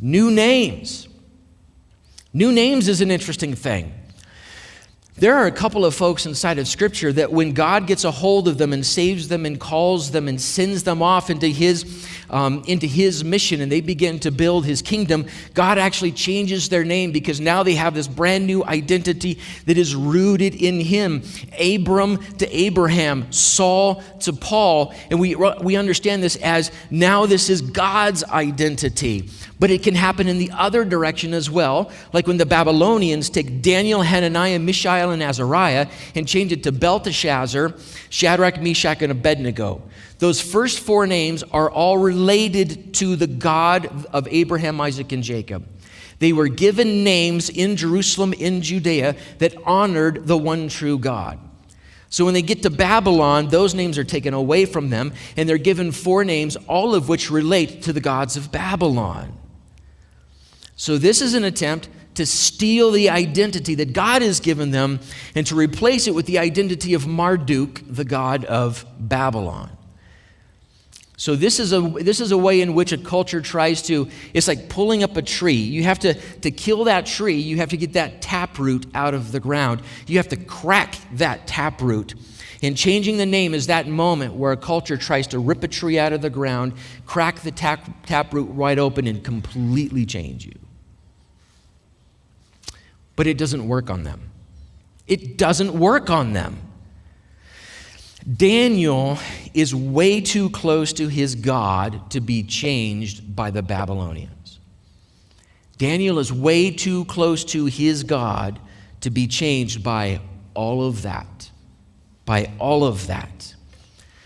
New names. New names is an interesting thing. There are a couple of folks inside of Scripture that when God gets a hold of them and saves them and calls them and sends them off into His mission and they begin to build His kingdom, God actually changes their name because now they have this brand new identity that is rooted in Him. Abram to Abraham, Saul to Paul, and we understand this as now this is God's identity. But it can happen in the other direction as well, like when the Babylonians take Daniel, Hananiah, Mishael, and Azariah and change it to Belteshazzar, Shadrach, Meshach, and Abednego. Those first four names are all related to the God of Abraham, Isaac, and Jacob. They were given names in Jerusalem, in Judea, that honored the one true God. So when they get to Babylon, those names are taken away from them, and they're given four names, all of which relate to the gods of Babylon. So this is an attempt to steal the identity that God has given them and to replace it with the identity of Marduk, the god of Babylon. So this is a way in which a culture tries to, it's like pulling up a tree. You have to kill that tree, you have to get that taproot out of the ground. You have to crack that taproot. And changing the name is that moment where a culture tries to rip a tree out of the ground, crack the taproot wide open, and completely change you. But it doesn't work on them. It doesn't work on them. Daniel is way too close to his God to be changed by the Babylonians. Daniel is way too close to his God to be changed by all of that. By all of that.